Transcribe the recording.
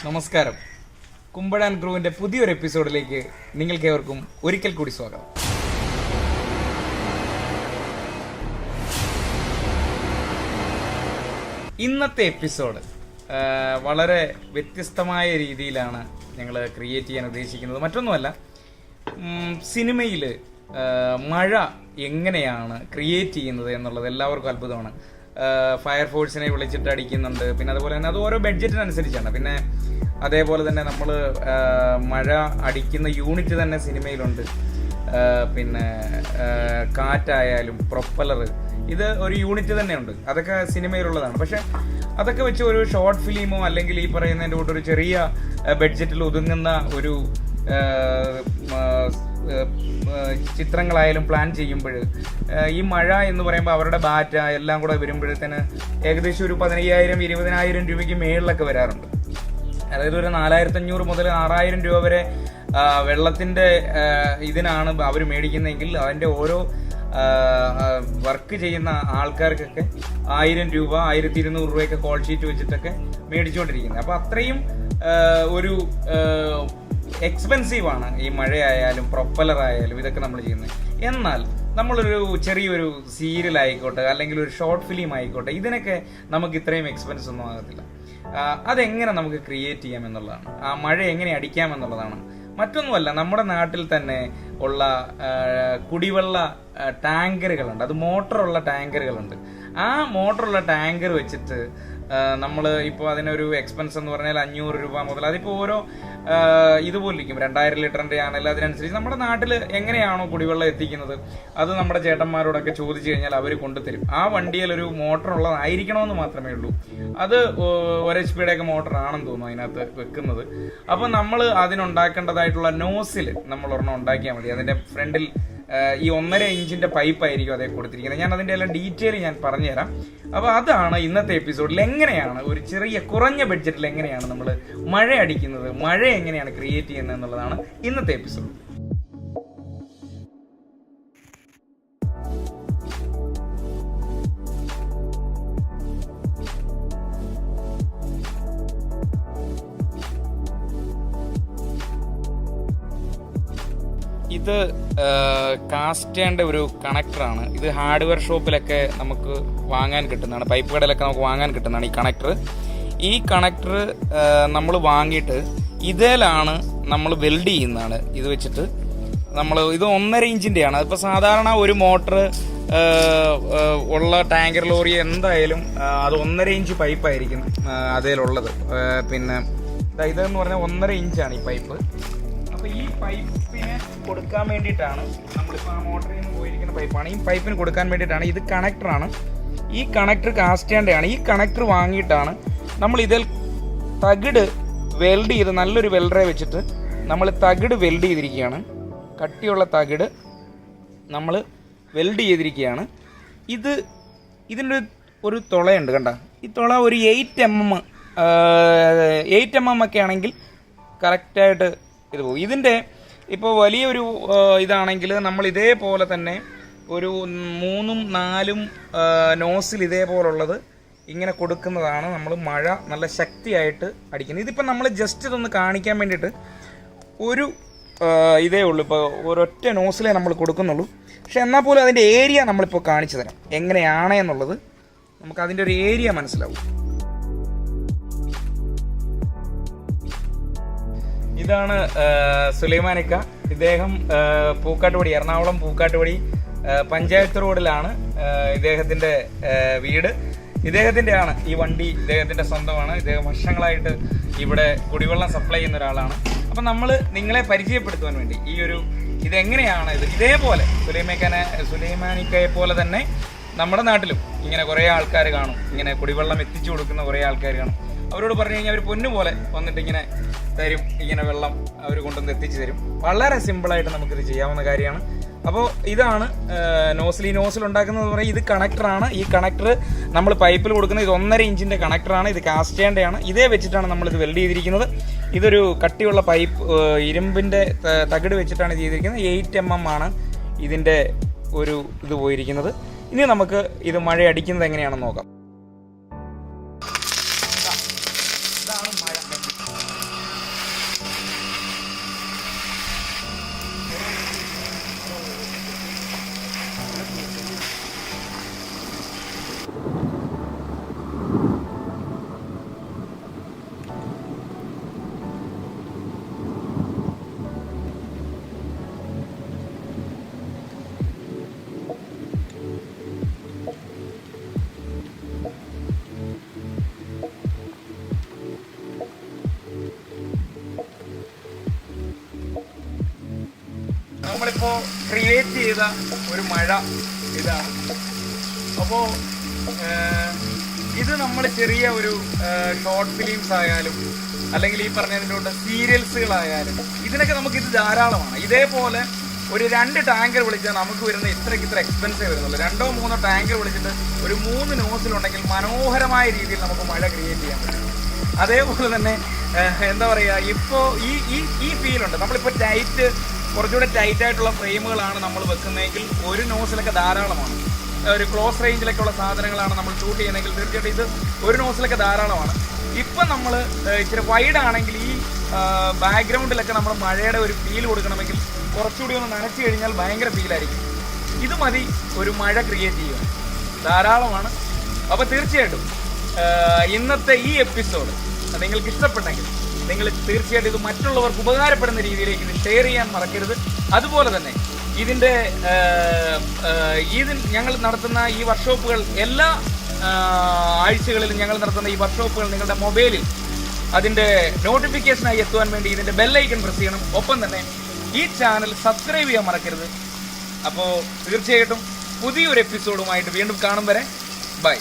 നമസ്കാരം. കുമ്പഴാൻ ക്രൂവിന്റെ പുതിയൊരു എപ്പിസോഡിലേക്ക് നിങ്ങൾക്കേവർക്കും ഒരിക്കൽ കൂടി സ്വാഗതം. ഇന്നത്തെ എപ്പിസോഡ് വളരെ വ്യത്യസ്തമായ രീതിയിലാണ് ഞങ്ങൾ ക്രിയേറ്റ് ചെയ്യാൻ ഉദ്ദേശിക്കുന്നത്. മറ്റൊന്നുമല്ല, സിനിമയിൽ മഴ എങ്ങനെയാണ് ക്രിയേറ്റ് ചെയ്യുന്നത് എന്നുള്ളത് എല്ലാവർക്കും അത്ഭുതമാണ്. ഫയർഫോഴ്സിനെ വിളിച്ചിട്ട് അടിക്കുന്നുണ്ട്. പിന്നെ അതുപോലെ തന്നെ അത് ഓരോ ബഡ്ജറ്റിനനുസരിച്ചാണ്. പിന്നെ അതേപോലെ തന്നെ നമ്മൾ മഴ അടിക്കുന്ന യൂണിറ്റ് തന്നെ സിനിമയിലുണ്ട്. പിന്നെ കാറ്റായാലും പ്രൊപ്പലർ, ഇത് ഒരു യൂണിറ്റ് തന്നെ ഉണ്ട്. അതൊക്കെ സിനിമയിലുള്ളതാണ്. പക്ഷെ അതൊക്കെ വെച്ച് ഒരു ഷോർട്ട് ഫിലിമോ അല്ലെങ്കിൽ ഈ പറയുന്നതിൻ്റെ കൂട്ട് ഒരു ചെറിയ ബഡ്ജറ്റിൽ ഒതുങ്ങുന്ന ഒരു ചിത്രങ്ങളായാലും പ്ലാൻ ചെയ്യുമ്പോൾ ഈ മഴ എന്ന് പറയുമ്പോൾ അവരുടെ ബാറ്റ എല്ലാം കൂടെ വരുമ്പോഴത്തേന് ഏകദേശം ഒരു 15,000-20,000 രൂപയ്ക്ക് മേളിലൊക്കെ വരാറുണ്ട്. അതായത് ഒരു 4,500 മുതൽ 6,000 രൂപ വരെ വെള്ളത്തിൻ്റെ ഇതിനാണ് അവർ മേടിക്കുന്നതെങ്കിൽ അതിൻ്റെ ഓരോ വർക്ക് ചെയ്യുന്ന ആൾക്കാർക്കൊക്കെ 1,000 രൂപ 1,200 രൂപയൊക്കെ കോൾ ഷീറ്റ് വെച്ചിട്ടൊക്കെ മേടിച്ചുകൊണ്ടിരിക്കുന്നത്. അപ്പോൾ അത്രയും ഒരു എക്സ്പെൻസീവാണ് ഈ മഴയായാലും പ്രൊപ്പലർ ആയാലും ഇതൊക്കെ നമ്മൾ ചെയ്യുന്നത്. എന്നാൽ നമ്മളൊരു ചെറിയൊരു സീരിയൽ ആയിക്കോട്ടെ അല്ലെങ്കിൽ ഒരു ഷോർട്ട് ഫിലിം ആയിക്കോട്ടെ, ഇതിനൊക്കെ നമുക്ക് ഇത്രയും എക്സ്പെൻസ് ഒന്നും ആകത്തില്ല. അതെങ്ങനെ നമുക്ക് ക്രിയേറ്റ് ചെയ്യാം എന്നുള്ളതാണ്, ആ മഴ എങ്ങനെ അടിക്കാം എന്നുള്ളതാണ്. മറ്റൊന്നുമല്ല, നമ്മുടെ നാട്ടിൽ തന്നെ ഉള്ള കുടിവെള്ള ടാങ്കറുകളുണ്ട്. അത് മോട്ടറുള്ള ടാങ്കറുകളുണ്ട്. ആ മോട്ടറുള്ള ടാങ്കർ വെച്ചിട്ട് നമ്മൾ ഇപ്പോൾ അതിനൊരു എക്സ്പെൻസ് എന്ന് പറഞ്ഞാൽ 500 രൂപ മുതൽ, അതിപ്പോൾ ഓരോ ഇതുപോലെ ഇരിക്കും. 2,000 ലിറ്ററിൻ്റെ ആണെങ്കിൽ അതിനനുസരിച്ച് നമ്മുടെ നാട്ടിൽ എങ്ങനെയാണോ കുടിവെള്ളം എത്തിക്കുന്നത് അത് നമ്മുടെ ചേട്ടന്മാരോടൊക്കെ ചോദിച്ചു കഴിഞ്ഞാൽ അവർ കൊണ്ടുതരും. ആ വണ്ടിയിൽ ഒരു മോട്ടർ ഉള്ളതായിരിക്കണമെന്ന് മാത്രമേ ഉള്ളൂ. അത് 1 HP ഒക്കെ മോട്ടർ ആണെന്ന് തോന്നുന്നു അതിനകത്ത് വെക്കുന്നത്. അപ്പോൾ നമ്മൾ അതിനുണ്ടാക്കേണ്ടതായിട്ടുള്ള നോസിൽ നമ്മൾ ഒരെണ്ണം ഉണ്ടാക്കിയാൽ മതി. അതിൻ്റെ ഫ്രണ്ടിൽ ഈ 1.5 ഇഞ്ചിന്റെ പൈപ്പായിരിക്കും അതേ കൊടുത്തിരിക്കുന്നത്. ഞാൻ അതിൻ്റെ എല്ലാം ഡീറ്റെയിൽ ഞാൻ പറഞ്ഞുതരാം. അപ്പോൾ അതാണ് ഇന്നത്തെ എപ്പിസോഡിൽ എങ്ങനെയാണ് ഒരു ചെറിയ കുറഞ്ഞ ബഡ്ജറ്റിൽ എങ്ങനെയാണ് നമ്മൾ മഴ അടിക്കുന്നത്, മഴ എങ്ങനെയാണ് ക്രിയേറ്റ് ചെയ്യുന്നത് എന്നുള്ളതാണ് ഇന്നത്തെ എപ്പിസോഡ്. ഇത് കാസ്റ്റേൻ്റെ ഒരു കണക്ടറാണ്. ഇത് ഹാർഡ്വെയർ ഷോപ്പിലൊക്കെ നമുക്ക് വാങ്ങാൻ കിട്ടുന്നതാണ്, പൈപ്പ് കടയിലൊക്കെ നമുക്ക് വാങ്ങാൻ കിട്ടുന്നതാണ് ഈ കണക്ടർ. ഈ കണക്ടർ നമ്മൾ വാങ്ങിയിട്ട് ഇതിലാണ് നമ്മൾ വെൽഡ് ചെയ്യുന്നതാണ്. ഇത് വെച്ചിട്ട് ഇത് 1.5 ഇഞ്ചിൻ്റെയാണ്. അതിപ്പോൾ സാധാരണ ഒരു മോട്ടർ ഉള്ള ടാങ്കർ ലോറി എന്തായാലും അത് 1.5 ഇഞ്ച് പൈപ്പായിരിക്കും അതിലുള്ളത്. പിന്നെ ഇതെന്ന് പറഞ്ഞാൽ 1.5 ഇഞ്ചാണ് ഈ പൈപ്പ്. അപ്പോൾ ഈ പൈപ്പിന് കൊടുക്കാൻ വേണ്ടിയിട്ടാണ് നമ്മളിപ്പോൾ ആ മോട്ടറിൽ നിന്ന് പോയിരിക്കുന്ന പൈപ്പാണ്. ഈ പൈപ്പിന് കൊടുക്കാൻ വേണ്ടിയിട്ടാണ്. ഇത് കണക്ടറാണ്. ഈ കണക്ടർ കാസ്റ്റേൻ്റെയാണ്. ഈ കണക്ടർ വാങ്ങിയിട്ടാണ് നമ്മൾ ഇതിൽ തകിട് വെൽഡ് ചെയ്ത്, നല്ലൊരു വെൽഡറെ വെച്ചിട്ട് നമ്മൾ തകിട് വെൽഡ് ചെയ്തിരിക്കുകയാണ്. കട്ടിയുള്ള തകിട് നമ്മൾ വെൽഡ് ചെയ്തിരിക്കുകയാണ്. ഇതിൻ്റെ ഒരു തുളയുണ്ട്, കണ്ട. ഈ തുള ഒരു 8 mm ഒക്കെ ആണെങ്കിൽ കറക്റ്റായിട്ട് ഇത് പോകും. ഇതിൻ്റെ ഇപ്പോൾ വലിയൊരു ഇതാണെങ്കിൽ നമ്മൾ ഇതേപോലെ തന്നെ ഒരു 3-4 നോസിൽ ഇതേപോലുള്ളത് ഇങ്ങനെ കൊടുക്കുന്നതാണ് നമ്മൾ മഴ നല്ല ശക്തിയായിട്ട് അടിക്കുന്നത്. ഇതിപ്പോൾ നമ്മൾ ജസ്റ്റ് ഇതൊന്ന് കാണിക്കാൻ വേണ്ടിയിട്ട് ഒരു ഇതേ ഉള്ളൂ, ഇപ്പോൾ ഒരൊറ്റ നോസിലേ നമ്മൾ കൊടുക്കുന്നുള്ളൂ. പക്ഷെ എന്നാൽ പോലും അതിൻ്റെ ഏരിയ നമ്മളിപ്പോൾ കാണിച്ചു തരാം എങ്ങനെയാണ് എന്നുള്ളത്. നമുക്ക് അതിൻ്റെ ഒരു ഏരിയ മനസ്സിലാവും. ഇതാണ് സുലൈമാനിക്ക. ഇദ്ദേഹം പൂക്കാട്ടുപടി, എറണാകുളം പൂക്കാട്ടുപടി പഞ്ചായത്ത് റോഡിലാണ് ഇദ്ദേഹത്തിൻ്റെ വീട്. ഇദ്ദേഹത്തിൻ്റെയാണ് ഈ വണ്ടി, ഇദ്ദേഹത്തിൻ്റെ സ്വന്തമാണ്. ഇദ്ദേഹം വർഷങ്ങളായിട്ട് ഇവിടെ കുടിവെള്ളം സപ്ലൈ ചെയ്യുന്ന ഒരാളാണ്. അപ്പം നമ്മൾ നിങ്ങളെ പരിചയപ്പെടുത്തുവാൻ വേണ്ടി ഇതെങ്ങനെയാണ് ഇതേപോലെ സുലൈമാനിക്കയെ പോലെ തന്നെ നമ്മുടെ നാട്ടിലും ഇങ്ങനെ കുറേ ആൾക്കാർ കാണും, ഇങ്ങനെ കുടിവെള്ളം എത്തിച്ചു കൊടുക്കുന്ന കുറേ ആൾക്കാർ കാണും. അവരോട് പറഞ്ഞു കഴിഞ്ഞാൽ അവർ പൊന്നു പോലെ വന്നിട്ട് ഇങ്ങനെ തരും, ഇങ്ങനെ വെള്ളം അവർ കൊണ്ടുവന്ന് എത്തിച്ചു തരും. വളരെ സിമ്പിളായിട്ട് നമുക്കിത് ചെയ്യാവുന്ന കാര്യമാണ്. അപ്പോൾ ഇതാണ് നോസിൽ. ഈ നോസിൽ ഉണ്ടാക്കുന്നത് പറയുന്നത് ഇത് കണക്ടറാണ്. ഈ കണക്ടർ നമ്മൾ പൈപ്പിൽ കൊടുക്കുന്നത്. ഇത് 1.5 ഇഞ്ചിൻ്റെ കണക്ടറാണ്. ഇത് കാസ്റ്റേൻ്റെയാണ്. ഇതേ വെച്ചിട്ടാണ് നമ്മളിത് വെൽഡ് ചെയ്തിരിക്കുന്നത്. ഇതൊരു കട്ടിയുള്ള പൈപ്പ്, ഇരുമ്പിൻ്റെ തകിട് വെച്ചിട്ടാണ് ചെയ്തിരിക്കുന്നത്. 8 mm ആണ് ഇതിൻ്റെ ഒരു ഇത് പോയിരിക്കുന്നത്. ഇനി നമുക്ക് ഇത് മഴ അടിക്കുന്നത് എങ്ങനെയാണെന്ന് നോക്കാം. നമ്മളിപ്പോൾ ക്രിയേറ്റ് ചെയ്ത ഒരു മഴ ഇതാണ്. അപ്പോൾ ഇത് നമ്മൾ ചെറിയ ഒരു ഷോർട്ട് ഫിലിംസ് ആയാലും അല്ലെങ്കിൽ ഈ പറഞ്ഞതിൻ്റെ സീരിയൽസുകളായാലും ഇതിനൊക്കെ നമുക്ക് ഇത് ധാരാളമാണ്. ഇതേപോലെ ഒരു 2 ടാങ്കർ വിളിച്ചാൽ നമുക്ക് വരുന്ന ഇത്ര എക്സ്പെൻസീവ് വരുന്നുള്ളൂ. 2 or 3 ടാങ്കർ വിളിച്ചിട്ട് ഒരു 3 നോസിലുണ്ടെങ്കിൽ മനോഹരമായ രീതിയിൽ നമുക്ക് മഴ ക്രിയേറ്റ് ചെയ്യാൻ പറ്റും. അതേപോലെ തന്നെ എന്താ പറയുക, ഇപ്പോൾ ഈ ഫീലുണ്ട്. നമ്മളിപ്പോൾ കുറച്ചുകൂടെ ടൈറ്റായിട്ടുള്ള ഫ്രെയിമുകളാണ് നമ്മൾ വെക്കുന്നതെങ്കിൽ ഒരു നോസിലൊക്കെ ധാരാളമാണ്. ഒരു ക്ലോസ് റേഞ്ചിലൊക്കെ ഉള്ള സാധനങ്ങളാണ് നമ്മൾ ഷൂട്ട് ചെയ്യുന്നതെങ്കിൽ തീർച്ചയായിട്ടും ഇത് ഒരു നോസിലൊക്കെ ധാരാളമാണ്. ഇപ്പം നമ്മൾ ഇച്ചിരി വൈഡ് ആണെങ്കിൽ ഈ ബാക്ക്ഗ്രൗണ്ടിലൊക്കെ നമ്മൾ മഴയുടെ ഒരു ഫീൽ കൊടുക്കണമെങ്കിൽ കുറച്ചുകൂടി ഒന്ന് നനച്ചു കഴിഞ്ഞാൽ ഭയങ്കര ഫീലായിരിക്കും. ഇത് മതി ഒരു മഴ ക്രിയേറ്റ് ചെയ്യുക, ധാരാളമാണ്. അപ്പോൾ തീർച്ചയായിട്ടും ഇന്നത്തെ ഈ എപ്പിസോഡ് നിങ്ങൾക്ക് ഇഷ്ടപ്പെട്ടെങ്കിൽ നിങ്ങൾ തീർച്ചയായിട്ടും ഇത് മറ്റുള്ളവർക്ക് ഉപകാരപ്പെടുന്ന രീതിയിലേക്ക് ഇത് ഷെയർ ചെയ്യാൻ മറക്കരുത്. അതുപോലെ തന്നെ ഞങ്ങൾ നടത്തുന്ന ഈ വർക്ക്ഷോപ്പുകൾ എല്ലാ ആഴ്ചകളിലും ഞങ്ങൾ നടത്തുന്ന ഈ വർക്ക്ഷോപ്പുകൾ നിങ്ങളുടെ മൊബൈലിൽ അതിൻ്റെ നോട്ടിഫിക്കേഷനായി എത്തുവാൻ വേണ്ടി ഇതിൻ്റെ ബെല്ലൈക്കൺ പ്രസ് ചെയ്യണം. ഒപ്പം തന്നെ ഈ ചാനൽ സബ്സ്ക്രൈബ് ചെയ്യാൻ മറക്കരുത്. അപ്പോൾ തീർച്ചയായിട്ടും പുതിയൊരു എപ്പിസോഡുമായിട്ട് വീണ്ടും കാണും വരെ ബൈ.